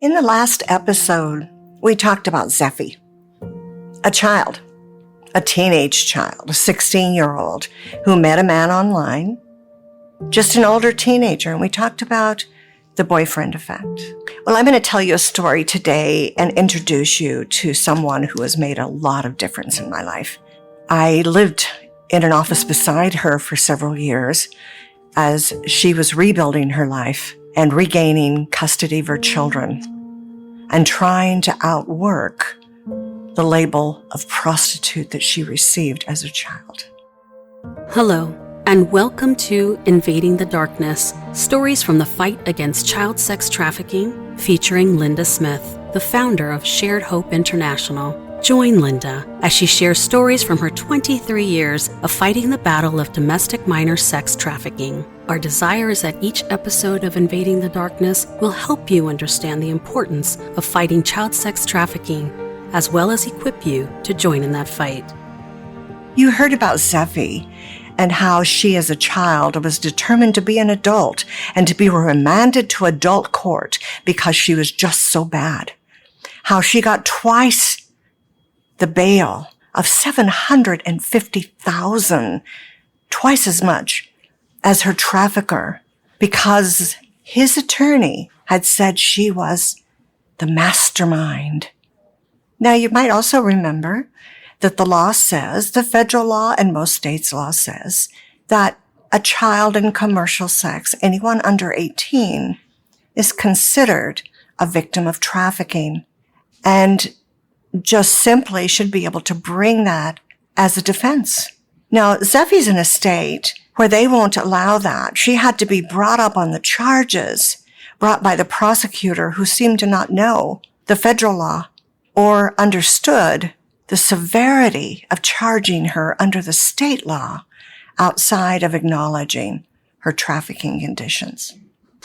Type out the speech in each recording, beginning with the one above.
In the last episode, we talked about Zeffie, a child, a teenage child, a 16-year-old who met a man online, just an older teenager, and we talked about the boyfriend effect. Well, I'm going to tell you a story today and introduce you to someone who has made a lot of difference in my life. I lived in an office beside her for several years as she was rebuilding her life and regaining custody of her children and trying to outwork the label of prostitute that she received as a child. Hello, and welcome to Invading the Darkness, stories from the fight against child sex trafficking, featuring Linda Smith, the founder of Shared Hope International. Join Linda as she shares stories from her 23 years of fighting the battle of domestic minor sex trafficking. Our desire is that each episode of Invading the Darkness will help you understand the importance of fighting child sex trafficking, as well as equip you to join in that fight. You heard about Zeffie and how she as a child was determined to be an adult and to be remanded to adult court because she was just so bad. How she got twice the bail of $750,000, twice as much as her trafficker, because his attorney had said she was the mastermind. Now, you might also remember that the law says, the federal law and most states' law says, that a child in commercial sex, anyone under 18, is considered a victim of trafficking and just simply should be able to bring that as a defense. Now, Zeffie's in a state where they won't allow that. She had to be brought up on the charges brought by the prosecutor who seemed to not know the federal law or understood the severity of charging her under the state law outside of acknowledging her trafficking conditions.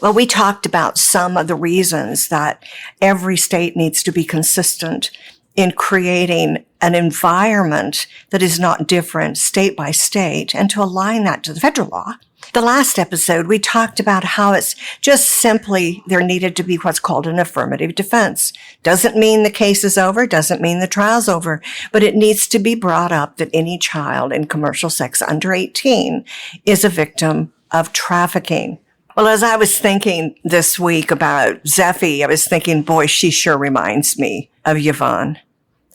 Well, we talked about some of the reasons that every state needs to be consistent in creating an environment that is not different state by state and to align that to the federal law. The last episode, we talked about how it's just simply there needed to be what's called an affirmative defense. Doesn't mean the case is over, doesn't mean the trial's over, but it needs to be brought up that any child in commercial sex under 18 is a victim of trafficking. Well, as I was thinking this week about Zeffie, I was thinking, boy, she sure reminds me of Yvonne.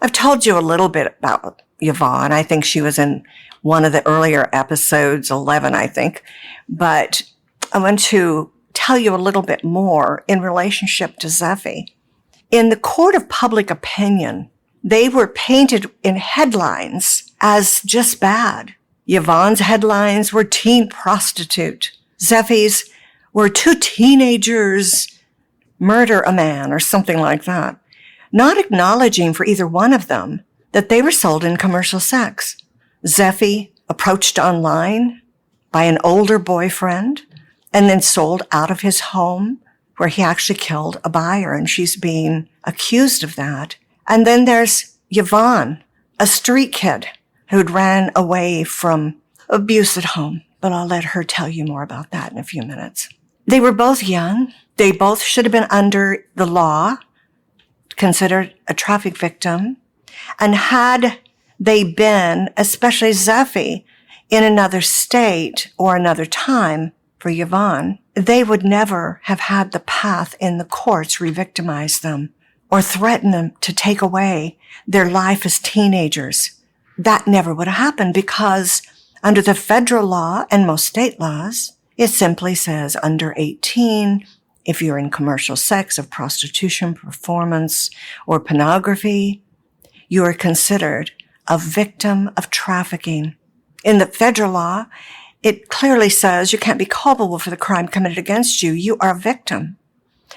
I've told you a little bit about Yvonne. I think she was in one of the earlier episodes, 11, I think. But I want to tell you a little bit more in relationship to Zeffie. In the court of public opinion, they were painted in headlines as just bad. Yvonne's headlines were teen prostitute. Zeffie's were two teenagers murder a man or something like that, not acknowledging for either one of them that they were sold in commercial sex. Zeffie approached online by an older boyfriend and then sold out of his home where he actually killed a buyer, and she's being accused of that. And then there's Yvonne, a street kid who'd ran away from abuse at home. But I'll let her tell you more about that in a few minutes. They were both young. They both should have been under the law, considered a traffic victim. And had they been, especially Zeffie, in another state or another time for Yvonne, they would never have had the path in the courts re-victimize them or threaten them to take away their life as teenagers. That never would have happened because under the federal law and most state laws, it simply says under 18, if you're in commercial sex of prostitution, performance, or pornography, you are considered a victim of trafficking. In the federal law, it clearly says you can't be culpable for the crime committed against you. You are a victim.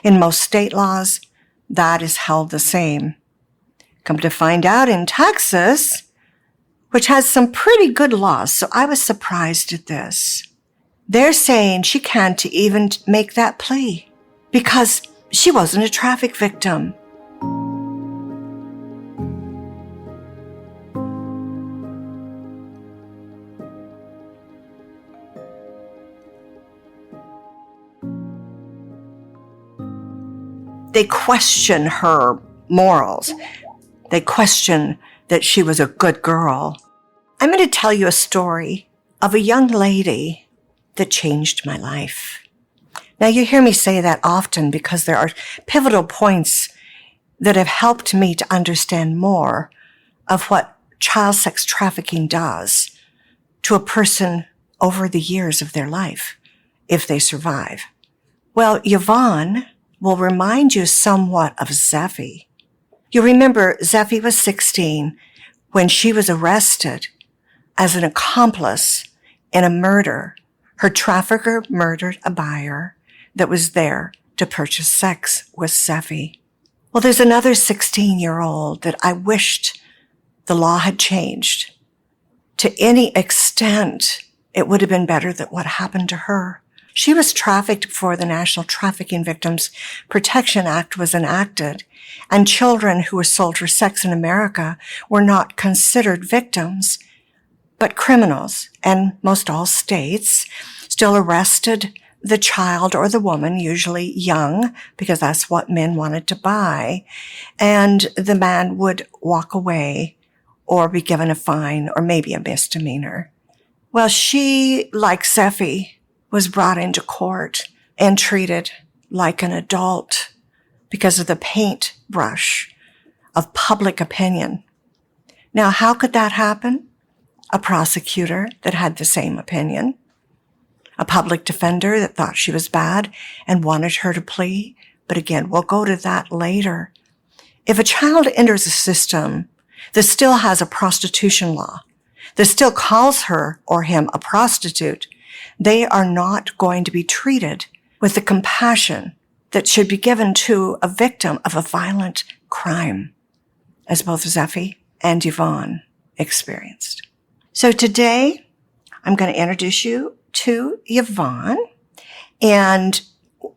In most state laws, that is held the same. Come to find out in Texas, which has some pretty good laws, so I was surprised at this. They're saying she can't even make that plea because she wasn't a traffic victim. they question her morals. They question that she was a good girl. I'm going to tell you a story of a young lady that changed my life. Now, you hear me say that often because there are pivotal points that have helped me to understand more of what child sex trafficking does to a person over the years of their life, if they survive. Well, Yvonne will remind you somewhat of Zeffie. You remember Zeffie was 16 when she was arrested as an accomplice in a murder. Her trafficker murdered a buyer that was there to purchase sex with Zeffie. Well, there's another 16-year-old that I wished the law had changed. To any extent, it would have been better than what happened to her. She was trafficked before the National Trafficking Victims Protection Act was enacted, and children who were sold for sex in America were not considered victims, but criminals, and most all states still arrested the child or the woman, usually young, because that's what men wanted to buy, and the man would walk away or be given a fine or maybe a misdemeanor. Well, she, like Zeffie, was brought into court and treated like an adult because of the paintbrush of public opinion. Now, how could that happen? A prosecutor that had the same opinion, a public defender that thought she was bad and wanted her to plea. But again, we'll go to that later. If a child enters a system that still has a prostitution law, that still calls her or him a prostitute, they are not going to be treated with the compassion that should be given to a victim of a violent crime, as both Zeffie and Yvonne experienced. So today, I'm going to introduce you to Yvonne, and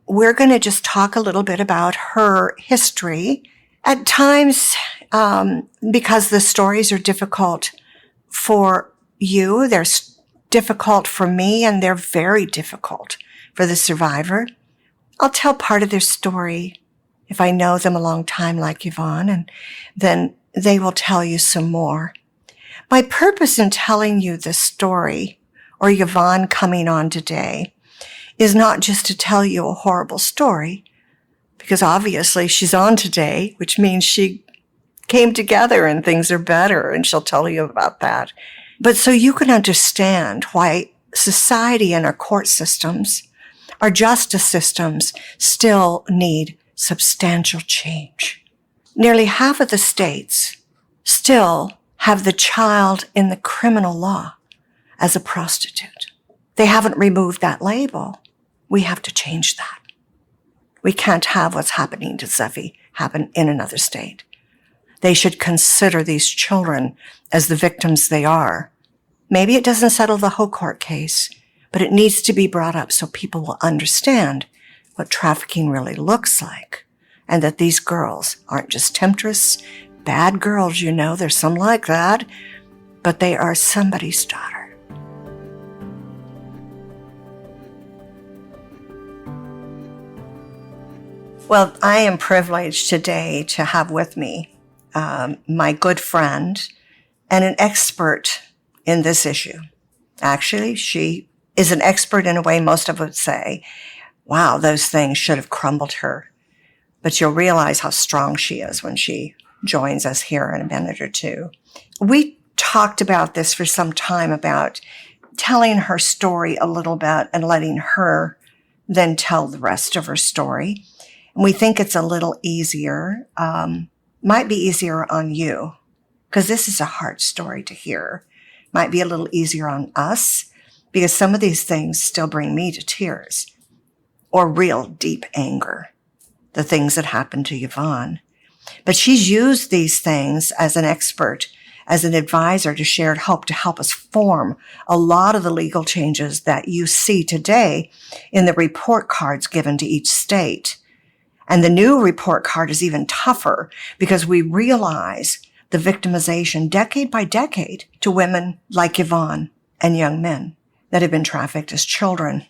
we're going to just talk a little bit about her history. At times, because the stories are difficult for you, they're difficult for me, and they're very difficult for the survivor, I'll tell part of their story if I know them a long time like Yvonne, and then they will tell you some more. My purpose in telling you this story, or Yvonne coming on today, is not just to tell you a horrible story, because obviously she's on today, which means she came together and things are better, and she'll tell you about that. But so you can understand why society and our court systems, our justice systems, still need substantial change. Nearly half of the states still have the child in the criminal law as a prostitute. They haven't removed that label. We have to change that. We can't have what's happening to Zeffie happen in another state. They should consider these children as the victims they are. Maybe it doesn't settle the whole court case, but it needs to be brought up so people will understand what trafficking really looks like, and that these girls aren't just temptress, bad girls, there's some like that, but they are somebody's daughter. Well, I am privileged today to have with me my good friend and an expert in this issue. Actually, she is an expert in a way most of us would say, wow, those things should have crumbled her. But you'll realize how strong she is when she joins us here in a minute or two. We talked about this for some time, about telling her story a little bit and letting her then tell the rest of her story. And we think it's a little easier, might be easier on you, because this is a hard story to hear. Might be a little easier on us, because some of these things still bring me to tears, or real deep anger, the things that happened to Yvonne. But she's used these things as an expert, as an advisor to Shared Hope, to help us form a lot of the legal changes that you see today in the report cards given to each state. And the new report card is even tougher because we realize the victimization decade by decade to women like Yvonne and young men that have been trafficked as children.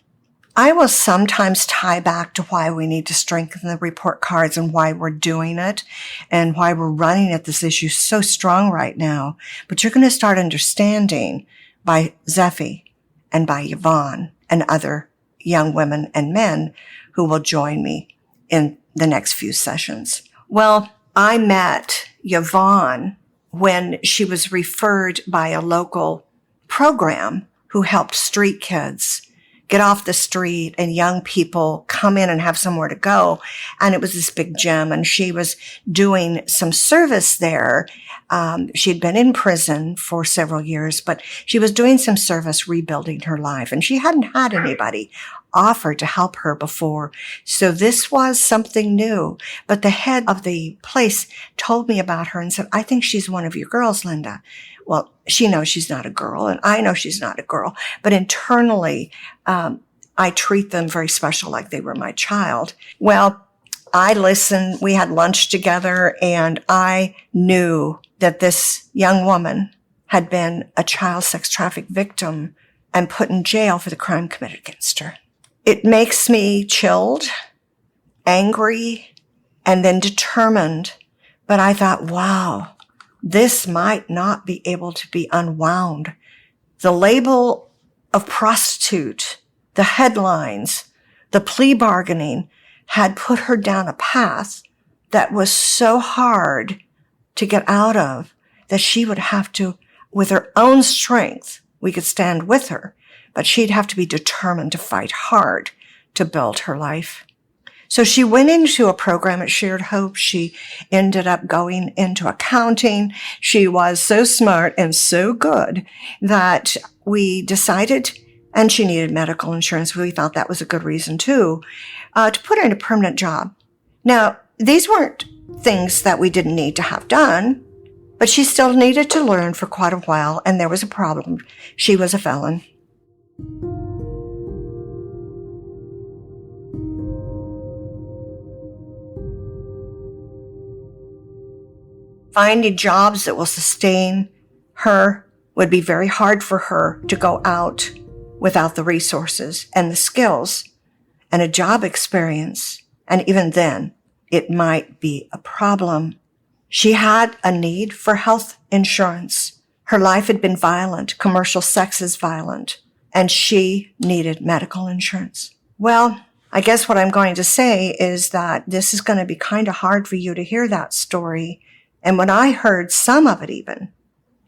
I will sometimes tie back to why we need to strengthen the report cards and why we're doing it and why we're running at this issue so strong right now. But you're going to start understanding by Zeffie and by Yvonne and other young women and men who will join me in the next few sessions. Well, I met Yvonne when she was referred by a local program who helped street kids get off the street and young people come in and have somewhere to go. And it was this big gym, and she was doing some service there. She'd been in prison for several years, but she was doing some service rebuilding her life, and she hadn't had anybody offer to help her before. So this was something new. But the head of the place told me about her and said, I think she's one of your girls, Linda. Well, she knows she's not a girl, and I know she's not a girl, but internally, I treat them very special, like they were my child. Well, I listened, we had lunch together, and I knew that this young woman had been a child sex traffic victim and put in jail for the crime committed against her. It makes me chilled, angry, and then determined. But I thought, wow, this might not be able to be unwound. The label of prostitute, the headlines, the plea bargaining had put her down a path that was so hard to get out of that she would have to, with her own strength, we could stand with her, but she'd have to be determined to fight hard to build her life. So she went into a program at Shared Hope. She ended up going into accounting. She was so smart and so good that we decided, and she needed medical insurance. We thought that was a good reason too, to put her in a permanent job. Now, these weren't things that we didn't need to have done, but she still needed to learn for quite a while, and there was a problem. She was a felon. Finding jobs that will sustain her would be very hard for her to go out without the resources and the skills and a job experience. And even then, it might be a problem. She had a need for health insurance. Her life had been violent. Commercial sex is violent. And she needed medical insurance. Well, I guess what I'm going to say is that this is going to be kind of hard for you to hear that story. And when I heard some of it even,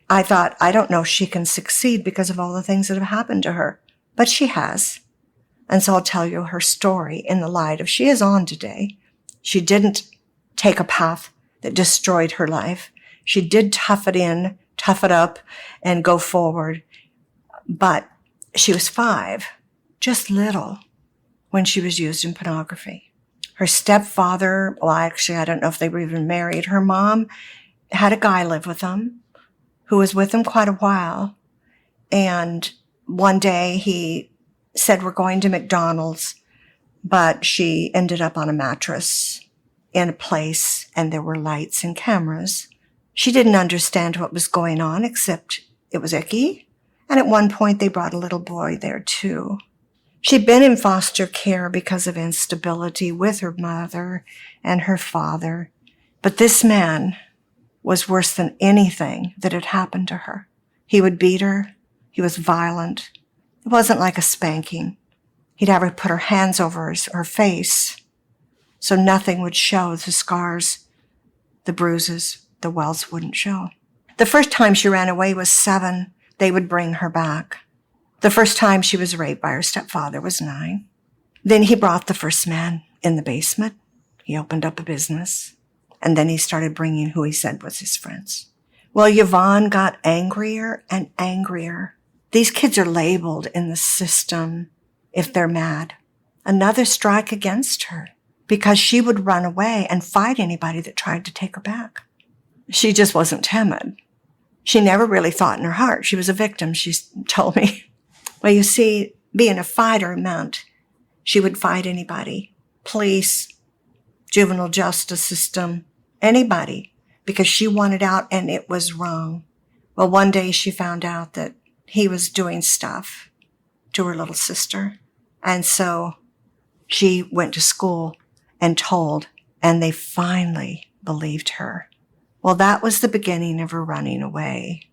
I thought, I don't know if she can succeed because of all the things that have happened to her. But she has. And so I'll tell you her story in the light of she is on today. She didn't take a path that destroyed her life. She did tough it up, and go forward. But she was 5, just little, when she was used in pornography. Her stepfather, well, actually, I don't know if they were even married. Her mom had a guy live with them who was with them quite a while. And one day he said, we're going to McDonald's, but she ended up on a mattress in a place, and there were lights and cameras. She didn't understand what was going on, except it was icky. And at one point, they brought a little boy there, too. She'd been in foster care because of instability with her mother and her father. But this man was worse than anything that had happened to her. He would beat her. He was violent. It wasn't like a spanking. He'd have her put her hands over her face so nothing would show, the scars, the bruises, the welts wouldn't show. The first time she ran away was 7. They would bring her back. The first time she was raped by her stepfather was 9. Then he brought the first man in the basement. He opened up a business. And then he started bringing who he said was his friends. Well, Yvonne got angrier and angrier. These kids are labeled in the system if they're mad. Another strike against her because she would run away and fight anybody that tried to take her back. She just wasn't timid. She never really thought in her heart. She was a victim, she told me. Well, you see, being a fighter meant she would fight anybody. Police, juvenile justice system, anybody, because she wanted out and it was wrong. Well, one day she found out that he was doing stuff to her little sister. And so she went to school and told, and they finally believed her. Well, that was the beginning of her running away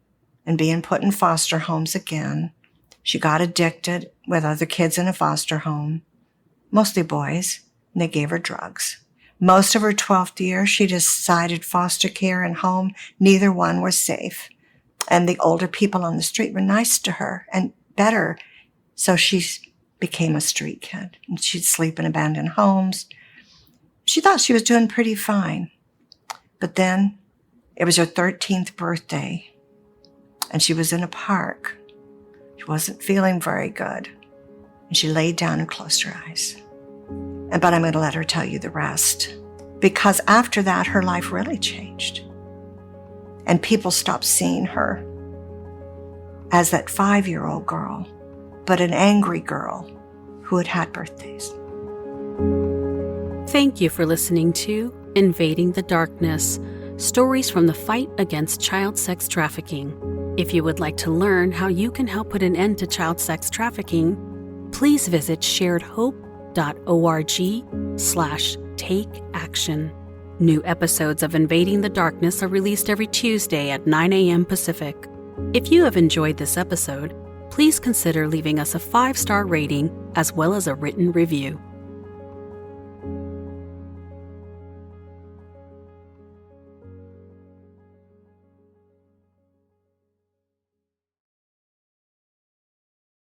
and being put in foster homes again. She got addicted with other kids in a foster home, mostly boys, and they gave her drugs. Most of her 12th year, she decided foster care and home, neither one were safe. And the older people on the street were nice to her and better. So she became a street kid, and she'd sleep in abandoned homes. She thought she was doing pretty fine. But then it was her 13th birthday, and she was in a park. She wasn't feeling very good, and she laid down and closed her eyes. But I'm going to let her tell you the rest, because after that, her life really changed. And people stopped seeing her as that 5-year-old girl, but an angry girl who had had birthdays. Thank you for listening to Invading the Darkness, stories from the fight against child sex trafficking. If you would like to learn how you can help put an end to child sex trafficking, please visit sharedhope.org/take action. New episodes of Invading the Darkness are released every Tuesday at 9 a.m. Pacific. If you have enjoyed this episode, please consider leaving us a 5-star rating as well as a written review.